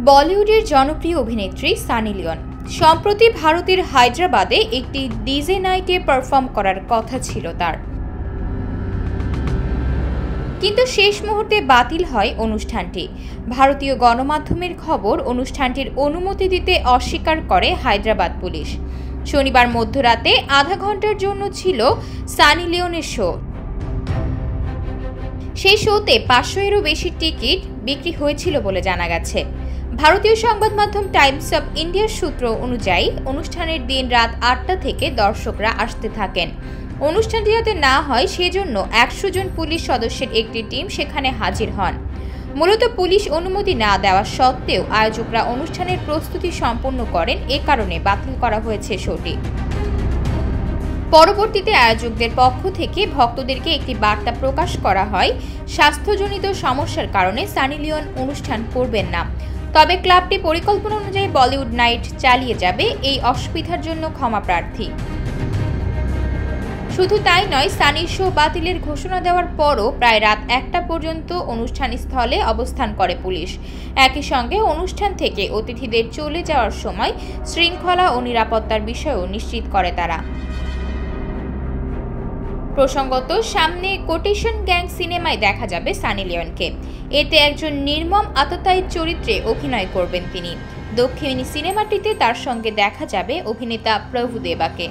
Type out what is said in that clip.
বলিউডের জনপ্রিয় অভিনেত্রী সানি লিওন সম্প্রতি ভারতের হায়দ্রাবাদে একটি ডিজে নাইটে পারফর্ম করার কথা ছিল তার, কিন্তু শেষ মুহূর্তে বাতিল হয় অনুষ্ঠানটি। ভারতীয় গণমাধ্যমের খবর, অনুষ্ঠানটির অনুমতি দিতে অস্বীকার করে হায়দ্রাবাদ পুলিশ। শনিবার মধ্যরাতে আধা ঘন্টার জন্য ছিল সানি লিওনের শো। সেই শোতে 500-এরও বেশি টিকিট বিক্রি হয়েছিল বলে জানা গেছে। ভারতীয় সংবাদ মাধ্যম টাইমস অব ইন্ডিয়ার সূত্র অনুযায়ী অনুষ্ঠানের দিন রাত 8টা থেকে দর্শকরা আসতে থাকেন। অনুষ্ঠানটি যাতে না হয় সেজন্য 100 জন পুলিশ সদস্যের একটি টিম সেখানে হাজির হন। মূলত পুলিশ অনুমতি না দেওয়া সত্ত্বেও আয়োজকরা অনুষ্ঠানের প্রস্তুতি সম্পন্ন করেন, এ কারণে বাতিল করা হয়েছে শোটি। পরবর্তীতে আয়োজকদের পক্ষ থেকে ভক্তদেরকে একটি বার্তা প্রকাশ করা হয়, স্বাস্থ্যজনিত সমস্যার কারণে সানি লিওন অনুষ্ঠান করবেন না, তবে ক্লাবটি পরিকল্পনা অনুযায়ী বলিউড নাইট চালিয়ে যাবে। এই অসুবিধার জন্য ক্ষমা প্রার্থী। শুধু তাই নয়, সানির শো বাতিলের ঘোষণা দেওয়ার পরও প্রায় রাত 1টা পর্যন্ত অনুষ্ঠান স্থলে অবস্থান করে পুলিশ। একই সঙ্গে অনুষ্ঠান থেকে অতিথিদের চলে যাওয়ার সময় শৃঙ্খলা ও নিরাপত্তার বিষয়ও নিশ্চিত করে তারা। প্রসঙ্গত, সামনে কোটেশন গ্যাং সিনেমায় দেখা যাবে সানি লিওনকে। এতে একজন নির্মম আততায়ী চরিত্রে অভিনয় করবেন তিনি। দক্ষিণী সিনেমাটিতে তার সঙ্গে দেখা যাবে অভিনেতা প্রভুদেবাকে।